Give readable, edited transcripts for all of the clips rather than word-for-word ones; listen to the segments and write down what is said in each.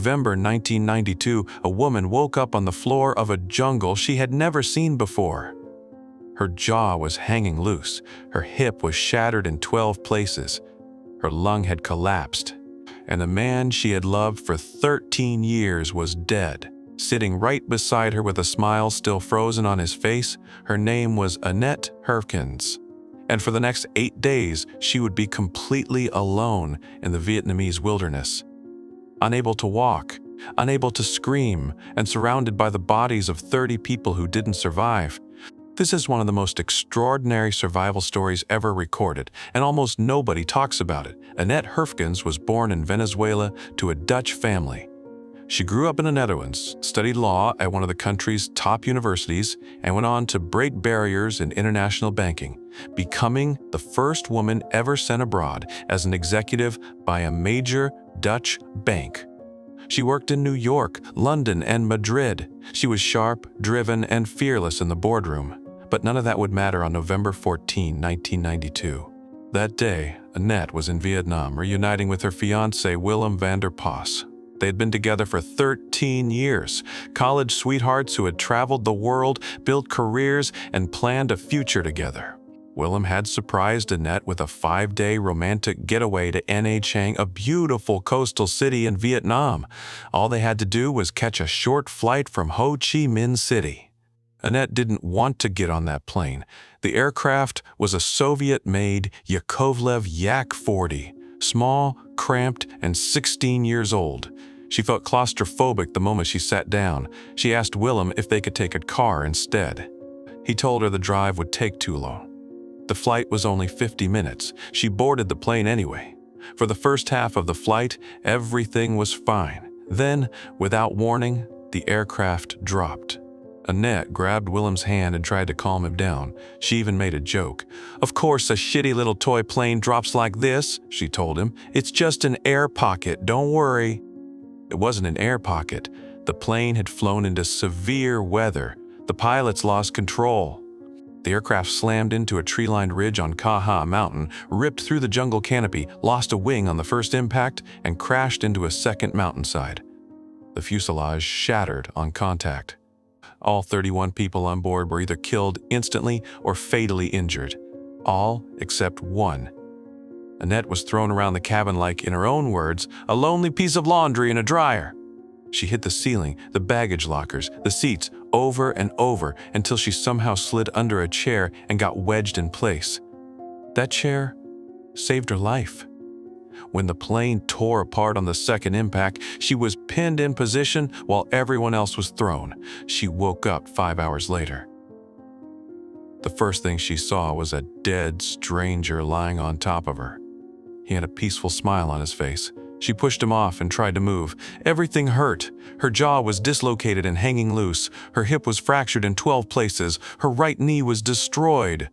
November 1992, a woman woke up on the floor of a jungle she had never seen before. Her jaw was hanging loose, her hip was shattered in 12 places, her lung had collapsed, and the man she had loved for 13 years was dead. Sitting right beside her with a smile still frozen on his face, her name was Annette Herfkens. And for the next 8 days, she would be completely alone in the Vietnamese wilderness. Unable to walk, unable to scream, and surrounded by the bodies of 30 people who didn't survive. This is one of the most extraordinary survival stories ever recorded, and almost nobody talks about it. Annette Herfkens was born in Venezuela to a Dutch family. She grew up in the Netherlands, studied law at one of the country's top universities, and went on to break barriers in international banking, becoming the first woman ever sent abroad as an executive by a major Dutch bank. She worked in New York, London, and Madrid. She was sharp, driven, and fearless in the boardroom. But none of that would matter on November 14, 1992. That day, Annette was in Vietnam, reuniting with her fiancé Willem van der Pas. They had been together for 13 years, college sweethearts who had traveled the world, built careers, and planned a future together. Willem had surprised Annette with a 5-day romantic getaway to Nha Trang, a beautiful coastal city in Vietnam. All they had to do was catch a short flight from Ho Chi Minh City. Annette didn't want to get on that plane. The aircraft was a Soviet-made Yakovlev Yak-40, small, cramped, and 16 years old. She felt claustrophobic the moment she sat down. She asked Willem if they could take a car instead. He told her the drive would take too long. The flight was only 50 minutes. She boarded the plane anyway. For the first half of the flight, everything was fine. Then, without warning, the aircraft dropped. Annette grabbed Willem's hand and tried to calm him down. She even made a joke. "Of course, a shitty little toy plane drops like this," she told him. "It's just an air pocket, don't worry." It wasn't an air pocket. The plane had flown into severe weather. The pilots lost control. The aircraft slammed into a tree-lined ridge on Ca Ha Mountain, ripped through the jungle canopy, lost a wing on the first impact, and crashed into a second mountainside. The fuselage shattered on contact. All 31 people on board were either killed instantly or fatally injured. All except one. Annette was thrown around the cabin like, in her own words, a lonely piece of laundry in a dryer. She hit the ceiling, the baggage lockers, the seats, over and over until she somehow slid under a chair and got wedged in place. That chair saved her life. When the plane tore apart on the second impact, she was pinned in position while everyone else was thrown. She woke up 5 hours later. The first thing she saw was a dead stranger lying on top of her. He had a peaceful smile on his face. She pushed him off and tried to move. Everything hurt. Her jaw was dislocated and hanging loose. Her hip was fractured in 12 places. Her right knee was destroyed.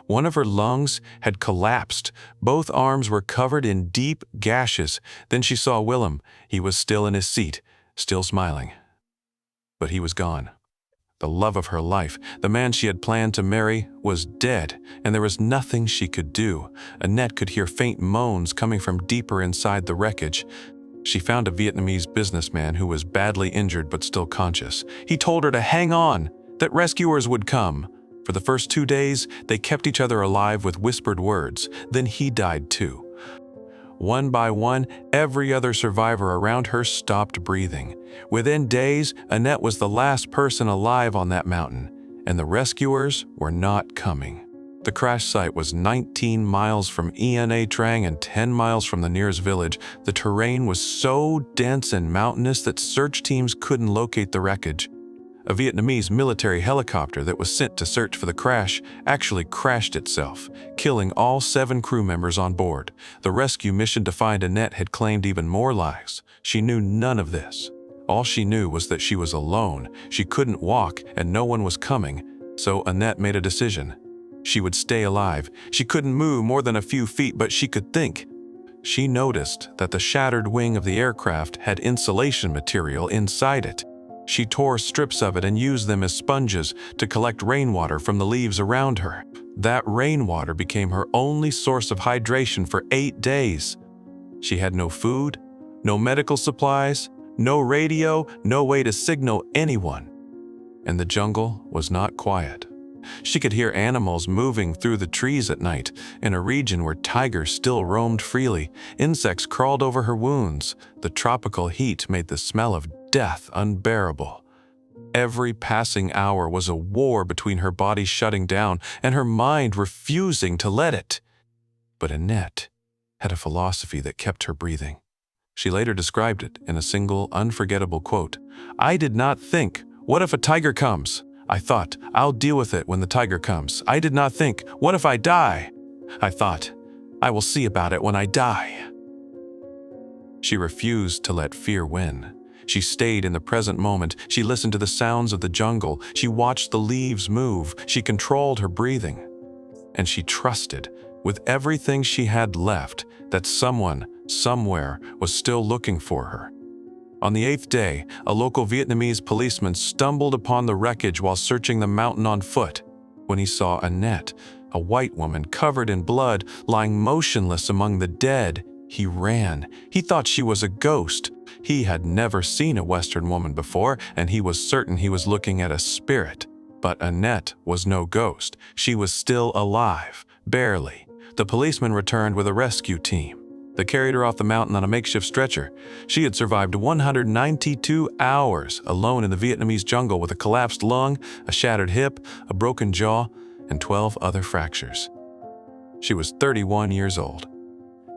One of her lungs had collapsed. Both arms were covered in deep gashes. Then she saw Willem. He was still in his seat, still smiling. But he was gone. The love of her life, the man she had planned to marry, was dead, and there was nothing she could do. Annette could hear faint moans coming from deeper inside the wreckage. She found a Vietnamese businessman who was badly injured but still conscious. He told her to hang on, that rescuers would come. For the first 2 days, they kept each other alive with whispered words. Then he died too. One by one, every other survivor around her stopped breathing. Within days, Annette was the last person alive on that mountain, and the rescuers were not coming. The crash site was 19 miles from Nha Trang and 10 miles from the nearest village. The terrain was so dense and mountainous that search teams couldn't locate the wreckage. A Vietnamese military helicopter that was sent to search for the crash actually crashed itself, killing all 7 crew members on board. The rescue mission to find Annette had claimed even more lives. She knew none of this. All she knew was that she was alone. She couldn't walk and no one was coming, so Annette made a decision. She would stay alive. She couldn't move more than a few feet, but she could think. She noticed that the shattered wing of the aircraft had insulation material inside it. She tore strips of it and used them as sponges to collect rainwater from the leaves around her. That rainwater became her only source of hydration for 8 days. She had no food, no medical supplies, No radio, no way to signal anyone. And the jungle was not quiet. She could hear animals moving through the trees at night. In a region where tigers still roamed freely, insects crawled over her wounds. The tropical heat made the smell of death unbearable. Every passing hour was a war between her body shutting down and her mind refusing to let it. But Annette had a philosophy that kept her breathing. She later described it in a single, unforgettable quote. "I did not think, what if a tiger comes? I thought, I'll deal with it when the tiger comes. I did not think, what if I die? I thought, I will see about it when I die." She refused to let fear win. She stayed in the present moment. She listened to the sounds of the jungle. She watched the leaves move. She controlled her breathing. And she trusted, with everything she had left, that someone, somewhere, was still looking for her. On the 8th day, a local Vietnamese policeman stumbled upon the wreckage while searching the mountain on foot. When he saw Annette, a white woman covered in blood, lying motionless among the dead, he ran. He thought she was a ghost. He had never seen a Western woman before, and he was certain he was looking at a spirit. But Annette was no ghost. She was still alive, barely. The policeman returned with a rescue team. They carried her off the mountain on a makeshift stretcher. She had survived 192 hours alone in the Vietnamese jungle with a collapsed lung, a shattered hip, a broken jaw, and 12 other fractures. She was 31 years old.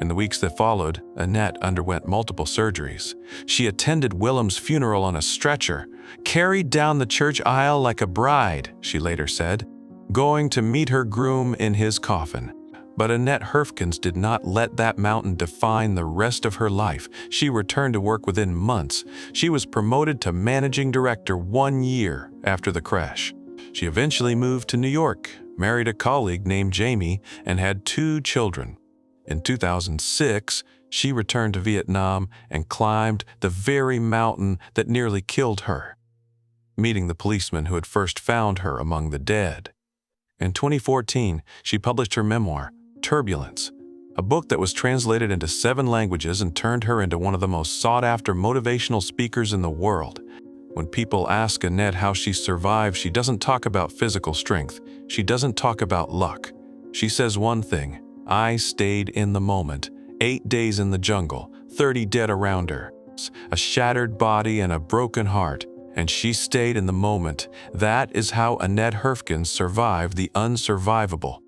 In the weeks that followed, Annette underwent multiple surgeries. She attended Willem's funeral on a stretcher, carried down the church aisle like a bride, she later said, going to meet her groom in his coffin. But Annette Herfkens did not let that mountain define the rest of her life. She returned to work within months. She was promoted to managing director 1 year after the crash. She eventually moved to New York, married a colleague named Jamie, and had 2 children. In 2006, she returned to Vietnam and climbed the very mountain that nearly killed her, meeting the policeman who had first found her among the dead. In 2014, she published her memoir, Turbulence, a book that was translated into 7 languages and turned her into one of the most sought-after motivational speakers in the world. When people ask Annette how she survived, she doesn't talk about physical strength. She doesn't talk about luck. She says one thing: I stayed in the moment. 8 days in the jungle, 30 dead around her, a shattered body and a broken heart, and she stayed in the moment. That is how Annette Herfkens survived the unsurvivable.